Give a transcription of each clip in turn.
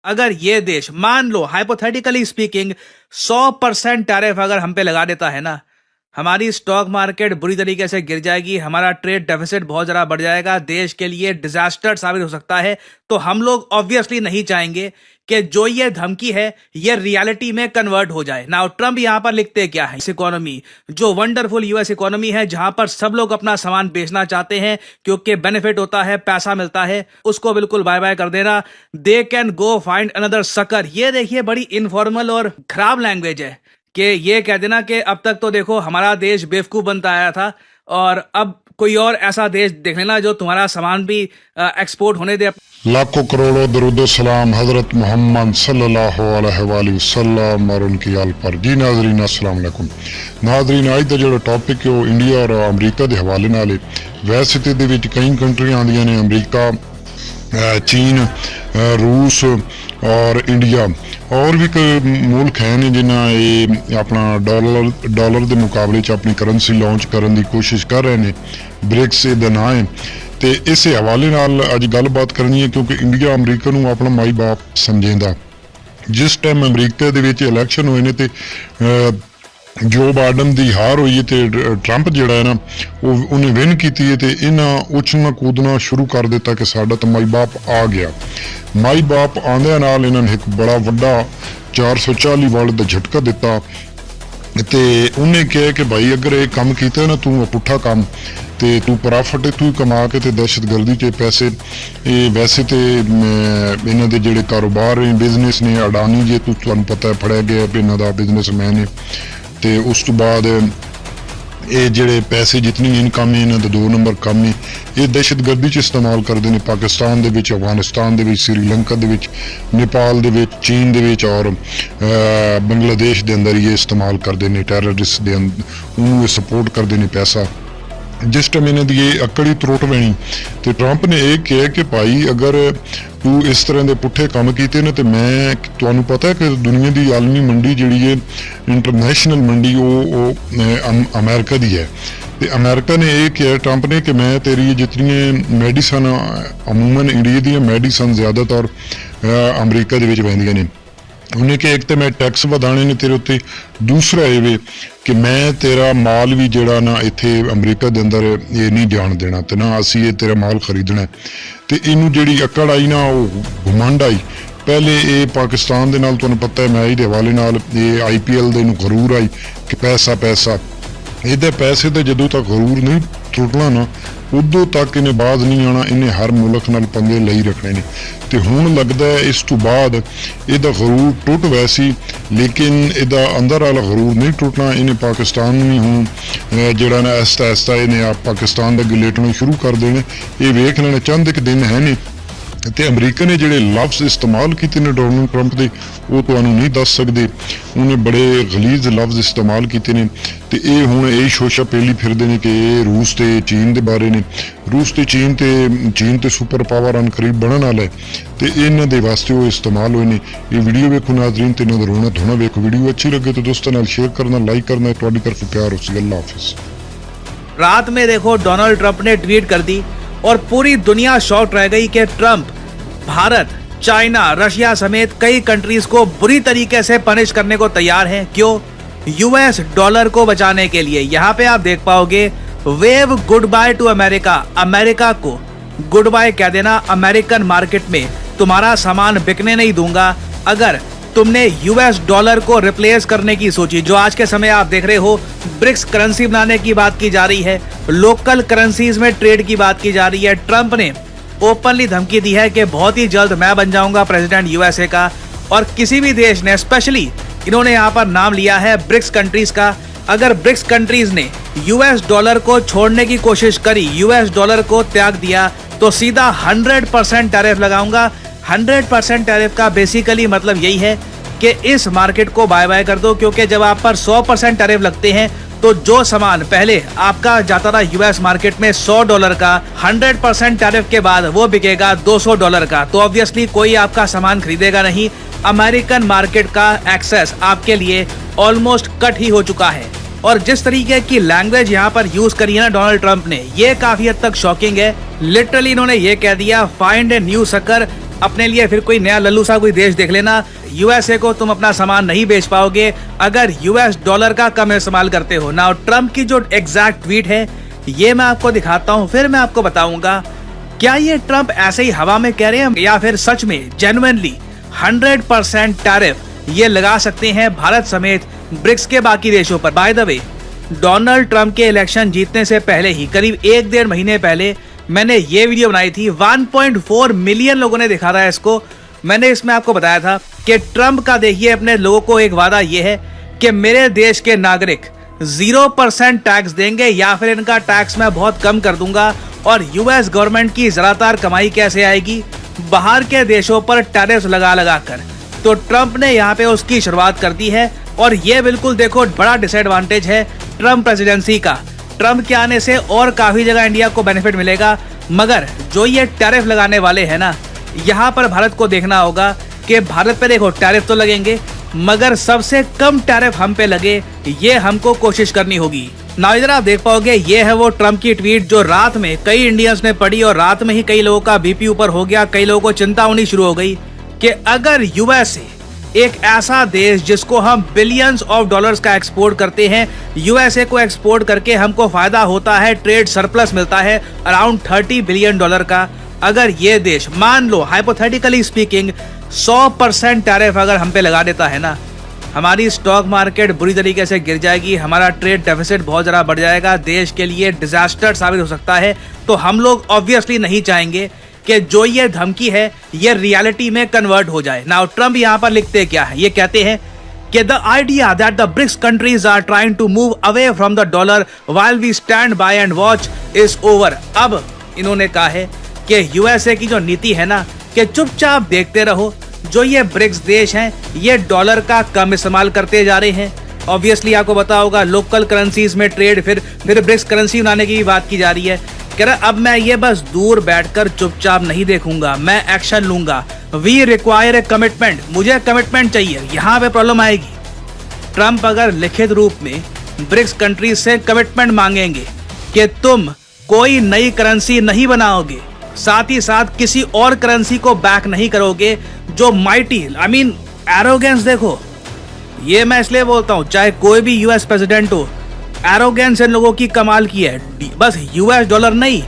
अगर ये देश मान लो हाइपोथेटिकली स्पीकिंग 100% टैरिफ अगर हम पे लगा देता है ना, हमारी स्टॉक मार्केट बुरी तरीके से गिर जाएगी, हमारा ट्रेड डेफिसिट बहुत ज़्यादा बढ़ जाएगा, देश के लिए डिजास्टर साबित हो सकता है। तो हम लोग ऑब्वियसली नहीं चाहेंगे कि जो ये धमकी है ये रियलिटी में कन्वर्ट हो जाए। नाउ ट्रम्प यहां पर लिखते क्या है, इस इकोनॉमी जो वंडरफुल यूएस इकोनॉमी है जहां पर सब लोग अपना सामान बेचना चाहते हैं क्योंकि बेनिफिट होता है, पैसा मिलता है, उसको बिल्कुल बाय बाय कर देना। They can go find another sucker. ये देखिए बड़ी इनफॉर्मल और खराब लैंग्वेज है कि ये कह देना कि अब तक तो देखो हमारा देश बेवकूफ बनता आया था और अब कोई और ऐसा देश देख लेना जो तुम्हारा सामान भी एक्सपोर्ट होने दे। लाखों करोड़ों दरूद सलाम हजरत मोहम्मद सल्लल्लाहु अलैहि वसल्लम और उनकी आल पर। जी नाजरीन अस्सलाम वालेकुम। नाजरीन अज का जो टॉपिक है वो इंडिया और अमरीका के हवाले नाल है। वैसे तो ये कई कंट्रियां आंदियां ने, अमरीका, चीन, रूस और इंडिया, और भी कई मुल्क हैं जिन्हें ये अपना डॉलर के मुकाबले अपनी करंसी लॉन्च करने की कोशिश कर रहे हैं। ब्रिक्स का ना है तो इस हवाले नाल अज गलबात करनी है क्योंकि इंडिया अमरीका नूं अपना माई बाप समझेंदा। जिस टाइम अमरीका दे विच इलैक्शन होए ने ते जो बाइडन की हार हुई है तो ट्रंप जिहड़ा है ना उन्हें विन की है तो इन्हें उछलना कूदना शुरू कर दिता कि साडा तो माई बाप आ गया। माई बाप आंदियां नाल इन्होंने एक बड़ा वड्डा 440 वाल्ट का झटका दिता ते उन्हें कहा कि भाई अगर ये काम किया ना तू पुट्ठा काम तो तू प्रॉफिट तू कमा के ते दहशतगर्दी के पैसे ये वैसे तो इन्हों के जोड़े कारोबार ने बिजनेस ने अडानी जे तुहानूं पता है फड़िया गया इन्हों का बिजनेसमैन है तो उस तो बाद ये जोड़े पैसे जितनी इनकम है इन्हों का 2 नंबर कम है ये दहशतगर्दी च इस्तेमाल करते हैं। पाकिस्तान दे विच, अफगानिस्तान दे विच, श्रीलंका दे विच, नेपाल दे विच, चीन दे विच और बांग्लादेश के अंदर ये इस्तेमाल करते हैं। टैररिस्ट दे उन्होंने सपोर्ट करते हैं पैसा। जिस टाइम इन्हों की ये अकड़ी त्रुट बनी तो ट्रंप ने यह कहा कि भाई अगर तू इस तरह के पुट्ठे काम किए ना तो मैं तुहानूं पता है कि दुनिया की आलमी मंडी जी है इंटरनेशनल मंडी वो अमेरिका की है। तो अमेरिका ने यह कहा ट्रंप ने कि मैं तेरी जितनी मेडिसन अमूमन इंडिया दी मेडिसन ज़्यादातर अमरीका के वहिंदियां ने। उन्हें कि एक तो मैं टैक्स वधाने ने तेरे उत्ते, दूसरा ये कि मैं तेरा माल भी जोड़ा ना इत्थे अमरीका के अंदर ये नहीं जान देना तो ना असी ये तेरा माल खरीदना है। तो इनू जी अकड़ आई ना वो घुमंड आई। पहले ये पाकिस्तान के नाल तुहानूं पता है मैच के हवाले नाल ये IPL दे नूं गरूर आई कि पैसा पैसा इहदे पैसे तो जदों तक गरूर नहीं टुटना ना उदों तक इन्हें बाज नहीं आना। इन्हें हर मुल्क नाल पंगे लई रखने ने तो हुण लगता है इस तो बाद इहदा गरूर टुट वैसी लेकिन इहदा अंदर वाला गरूर नहीं टुटना। इन्हें पाकिस्तान भी हूँ जिहड़ा ना आहिस्ता आहिस्ता इन्हें आप पाकिस्तान का गिलेटना शुरू कर देने। ये वेख लेने चंद एक दिन है नहीं तो अमरीका ने जोड़े लफ्ज़ इस्तेमाल किए ने डोनाल्ड ट्रंप के वो तुहानूं नहीं दस सकते। उन्हें बड़े गलीज लफ्ज़ इस्तेमाल किए ने तो ये हुण यही शोशा पेली फिरदे ने कि ये रूस ते चीन के बारे ने। रूस ते चीन ते सुपर पावर अन करीब बनने वाला है तो इन्हों के वास्ते वो इस्तेमाल हुए हैं। ये वीडियो वेखो नाजरीन तो इन्हों का रोना धोना वेखो। वीडियो अच्छी लगे तो दोस्तों नाल शेयर करना, लाइक करना। तुहाडी तरफ प्यार हो सी। अल्लाह हाफिज़। रात में देखो डोनाल्ड ट्रंप ने ट्वीट कर दी और पूरी दुनिया शॉक्ड रह गई कि ट्रंप भारत, चाइना, रशिया समेत कई कंट्रीज को बुरी तरीके से पनिश करने को तैयार हैं। क्यों? यूएस डॉलर को बचाने के लिए। यहाँ पे आप देख पाओगे wave good by two America. America को गुड बाय कह देना। अमेरिकन मार्केट में तुम्हारा सामान बिकने नहीं दूंगा अगर तुमने यूएस डॉलर को रिप्लेस करने की सोची। जो आज के समय आप देख रहे हो ब्रिक्स करेंसी बनाने की बात की जा रही है, लोकल करेंसीज में ट्रेड की बात की जा रही है। ट्रंप ने ओपनली धमकी दी है कि बहुत ही जल्द मैं बन जाऊंगा प्रेसिडेंट यूएसए का। और किसी भी देश ने, स्पेशली इन्होंने यहाँ पर नाम लिया है ब्रिक्स कंट्रीज का, अगर ब्रिक्स कंट्रीज ने यूएस डॉलर को छोड़ने की कोशिश करी, यूएस डॉलर को त्याग दिया तो सीधा 100% टैरिफ लगाऊंगा। 100% टैरिफ का बेसिकली मतलब यही है कि इस मार्केट को बाय बाय कर दो, क्योंकि जब आप पर 100% टैरिफ लगते हैं तो जो सामान पहले आपका जाता था यूएस मार्केट में $100 का, 100% टैरिफ के बाद वो बिकेगा $200 का। तो ऑब्वियसली कोई आपका सामान खरीदेगा नहीं। अमेरिकन मार्केट का एक्सेस आपके लिए ऑलमोस्ट कट ही हो चुका है। और जिस तरीके की लैंग्वेज यहाँ पर यूज करी है ना डोनाल्ड ट्रंप ने, ये काफी हद तक शॉकिंग है। लिटरली इन्होंने ये कह दिया फाइंड ए न्यू सकर अपने लिए फिर कोई नया लल्लू सा कोई देश देख लेना। यूएसए को तुम अपना सामान नहीं बेच पाओगे अगर यूएस डॉलर का कम इस्तेमाल करते हो। नाउ ट्रम्प की जो एग्जैक्ट ट्वीट है ये मैं आपको दिखाता हूँ, फिर मैं आपको बताऊंगा क्या ये ट्रम्प ऐसे ही हवा में कह रहे हैं या फिर सच में जेन्युइनली 100% टैरिफ ये लगा सकते हैं भारत समेत ब्रिक्स के बाकी देशों पर। By the way, Donald Trump के इलेक्शन जीतने से पहले ही करीब 1-1.5 महीने पहले मैंने ये वीडियो बनाई थी। 1.4 मिलियन लोगों ने देखा था इसको। मैंने इसमें आपको बताया था कि ट्रम्प का देखिए अपने लोगों को एक वादा ये है कि मेरे देश के नागरिक 0% टैक्स देंगे या फिर इनका टैक्स मैं बहुत कम कर दूंगा। और यूएस गवर्नमेंट की ज़्यादातर कमाई कैसे आएगी? बाहर के देशों पर टैरिफ लगा लगा कर। तो ट्रम्प ने यहाँ पे उसकी शुरुआत कर दी है और ये बिल्कुल देखो बड़ा डिसएडवांटेज है ट्रम्प प्रेसिडेंसी का। ट्रम्प के आने से और काफी जगह इंडिया को बेनिफिट मिलेगा, मगर जो ये टैरिफ लगाने वाले हैं ना, यहाँ पर भारत को देखना होगा कि भारत पे देखो टैरिफ तो लगेंगे मगर सबसे कम टैरिफ हम पे लगे, ये हमको कोशिश करनी होगी। ना इधर आप देख पाओगे ये है वो ट्रम्प की ट्वीट जो रात में कई इंडियंस ने पढ़ी और रात में ही कई लोगों का बीपी ऊपर हो गया, कई लोगों को चिंता होनी शुरू हो गई कि अगर यूएसए एक ऐसा देश जिसको हम बिलियंस ऑफ डॉलर्स का एक्सपोर्ट करते हैं, यूएसए को एक्सपोर्ट करके हमको फायदा होता है, ट्रेड सरप्लस मिलता है अराउंड $30 बिलियन का। अगर ये देश मान लो हाइपोथेटिकली स्पीकिंग 100% टैरिफ अगर हम पे लगा देता है ना, हमारी स्टॉक मार्केट बुरी तरीके से गिर जाएगी, हमारा ट्रेड डेफिसिट बहुत ज़्यादा बढ़ जाएगा, देश के लिए डिजास्टर साबित हो सकता है। तो हम लोग ऑब्वियसली नहीं चाहेंगे कि जो ये धमकी है ये रियलिटी में कन्वर्ट हो जाए। नाउ ट्रम्प यहाँ पर लिखते क्या है, ये कहते हैं कि the idea that the BRICS countries are trying to move away from the dollar while we stand by and watch is over. अब इन्होंने कहा है कि यूएसए की जो नीति है ना कि चुपचाप देखते रहो, जो ये ब्रिक्स देश हैं ये डॉलर का कम इस्तेमाल करते जा रहे हैं। ऑब्वियसली आपको पता होगा लोकल करेंसीज में ट्रेड, फिर ब्रिक्स करेंसी बनाने की भी बात की जा रही है। कह रहा अब मैं ये बस दूर बैठकर चुपचाप नहीं देखूंगा, मैं एक्शन लूंगा। वी रिक्वायर ए कमिटमेंट, मुझे कमिटमेंट चाहिए, यहाँ पे प्रॉब्लम आएगी। ट्रम्प अगर लिखित रूप में ब्रिक्स कंट्रीज से कमिटमेंट मांगेंगे कि तुम कोई नई करेंसी नहीं बनाओगे, साथ ही साथ किसी और करेंसी को बैक नहीं करोगे, जो माइटी एरोगेंस देखो, ये मैं इसलिए बोलता हूँ चाहे कोई भी यूएस प्रेसिडेंट हो, एरोगेंस इन लोगों की कमाल की है। बस यूएस डॉलर नहीं,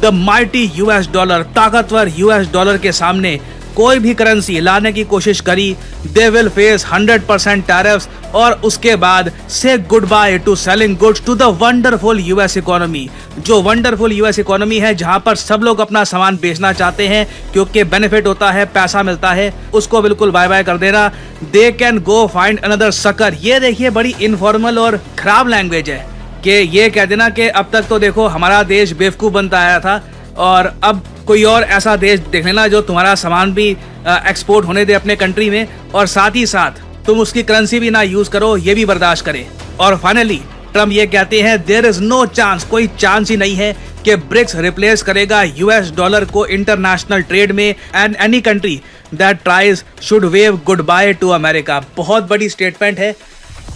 द माइटी यूएस डॉलर, ताकतवर यूएस डॉलर के सामने कोई भी करेंसी लाने की कोशिश करी, दे विल फेस 100% टैरिफ्स और उसके बाद से goodbye to selling goods to the wonderful US economy. जो वंडरफुल यूएस इकोनॉमी है जहां पर सब लोग अपना सामान बेचना चाहते हैं क्योंकि बेनिफिट होता है, पैसा मिलता है, उसको बिल्कुल बाय बाय कर देना। They can go find another sucker. ये देखिए बड़ी इनफॉर्मल और खराब लैंग्वेज है कि ये कह देना कि अब तक तो देखो हमारा देश बेवकूफ बनता आया था और अब कोई और ऐसा देश देख लेना जो तुम्हारा सामान भी एक्सपोर्ट होने दे अपने कंट्री में और साथ ही साथ तुम उसकी करेंसी भी ना यूज करो, ये भी बर्दाश्त करे। और फाइनली ट्रम्प ये कहते हैं देयर इज नो चांस, कोई चांस ही नहीं है कि ब्रिक्स रिप्लेस करेगा यूएस डॉलर को इंटरनेशनल ट्रेड में and any country that tries should wave good by two America. बहुत बड़ी स्टेटमेंट है।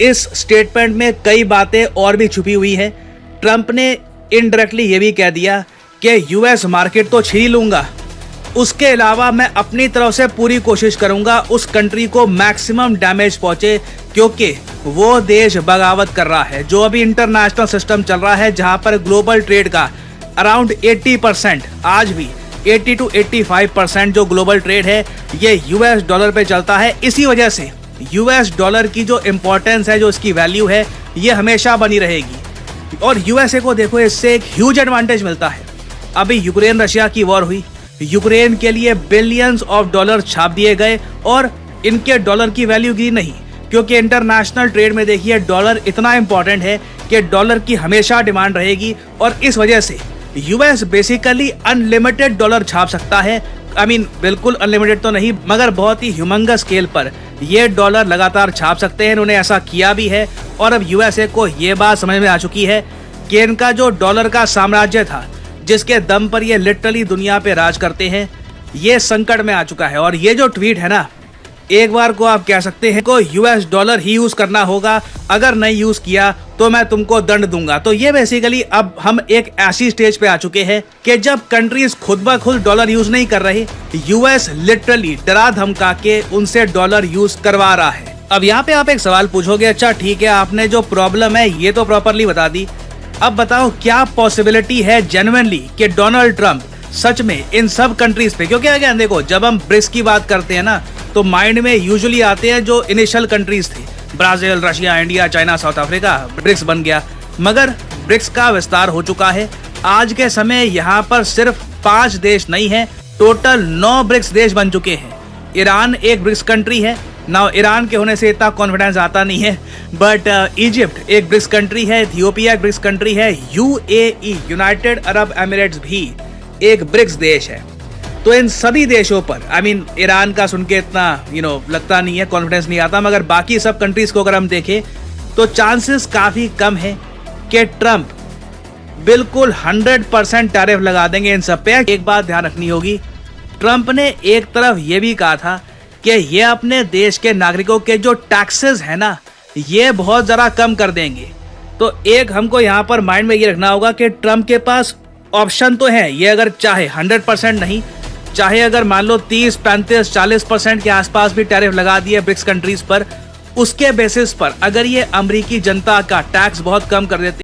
इस स्टेटमेंट में कई बातें और भी छुपी हुई है। ट्रम्प ने इनडायरेक्टली ये भी कह दिया कि यूएस मार्केट तो छीन लूंगा, उसके अलावा मैं अपनी तरफ से पूरी कोशिश करूंगा उस कंट्री को मैक्सिमम डैमेज पहुंचे क्योंकि वो देश बगावत कर रहा है। जो अभी इंटरनेशनल सिस्टम चल रहा है जहां पर ग्लोबल ट्रेड का अराउंड 80%, आज भी 80 to 85% जो ग्लोबल ट्रेड है ये यूएस डॉलर पे चलता है। इसी वजह से यूएस डॉलर की जो इम्पोर्टेंस है, जो इसकी वैल्यू है, ये हमेशा बनी रहेगी। और यूएसए को देखो इससे एक ह्यूज एडवांटेज मिलता है। अभी यूक्रेन रशिया की वॉर हुई, यूक्रेन के लिए बिलियंस ऑफ डॉलर छाप दिए गए और इनके डॉलर की वैल्यू गिरी नहीं क्योंकि इंटरनेशनल ट्रेड में देखिए डॉलर इतना इंपॉर्टेंट है कि डॉलर की हमेशा डिमांड रहेगी और इस वजह से यूएस बेसिकली अनलिमिटेड डॉलर छाप सकता है। बिल्कुल अनलिमिटेड तो नहीं मगर बहुत ही ह्यूमंगस स्केल पर ये डॉलर लगातार छाप सकते हैं। इन्होंने ऐसा किया भी है और अब यूएसए को ये बात समझ में आ चुकी है कि इनका जो डॉलर का साम्राज्य था जिसके दम पर ये लिटरली दुनिया पे राज करते हैं, ये संकट में आ चुका है। और ये जो ट्वीट है ना, एक बार को आप कह सकते हैं को यूएस डॉलर ही यूज करना होगा, अगर नहीं यूज किया तो मैं तुमको दंड दूंगा। तो ये बेसिकली अब हम एक ऐसी स्टेज पे आ चुके हैं कि जब कंट्रीज खुद ब खुद डॉलर यूज नहीं कर रही, यूएस लिटरली डरा धमका के उनसे डॉलर यूज करवा रहा है। अब यहाँ पे आप एक सवाल पूछोगे, अच्छा ठीक है आपने जो प्रॉब्लम है ये तो प्रॉपरली बता दी, अब बताओ क्या पॉसिबिलिटी है जेन्युइनली कि डोनाल्ड ट्रंप सच में इन सब कंट्रीज पे, क्योंकि अगेन देखो जब हम ब्रिक्स की बात करते हैं ना तो माइंड में यूजुअली आते हैं जो इनिशियल कंट्रीज थे, Brazil, Russia, India, China, South Africa, BRICS बन गया। मगर ब्रिक्स का विस्तार हो चुका है। आज के समय यहाँ पर सिर्फ 5 देश नहीं है, टोटल 9 ब्रिक्स देश बन चुके हैं। ईरान एक ब्रिक्स कंट्री है ना, ईरान के होने से इतना कॉन्फिडेंस आता नहीं है, बट इजिप्ट एक ब्रिक्स कंट्री है, इथियोपिया एक ब्रिक्स कंट्री है, यूएई यूनाइटेड अरब एमिरेट्स भी एक ब्रिक्स देश है। तो इन सभी देशों पर ईरान का सुन के इतना लगता नहीं है, कॉन्फिडेंस नहीं आता, मगर बाकी सब कंट्रीज को अगर हम देखें तो चांसेस काफी कम है कि ट्रंप बिल्कुल 100% टैरिफ लगा देंगे इन सब पे। एक बात ध्यान रखनी होगी, ट्रंप ने एक तरफ ये भी कहा था कि ये अपने देश के नागरिकों के जो टैक्सेस है ना ये बहुत जरा कम कर देंगे। तो एक हमको यहाँ पर माइंड में ये रखना होगा कि ट्रंप के पास ऑप्शन तो है, ये अगर चाहे 100% नहीं, चाहे अगर मान लो 30, 35, 40% के आसपास भी टैरिफ लगा दिए ब्रिक्स कंट्रीज पर, उसके बेसिस पर अगर ये अमेरिकी जनता का टैक्स बहुत कम कर देते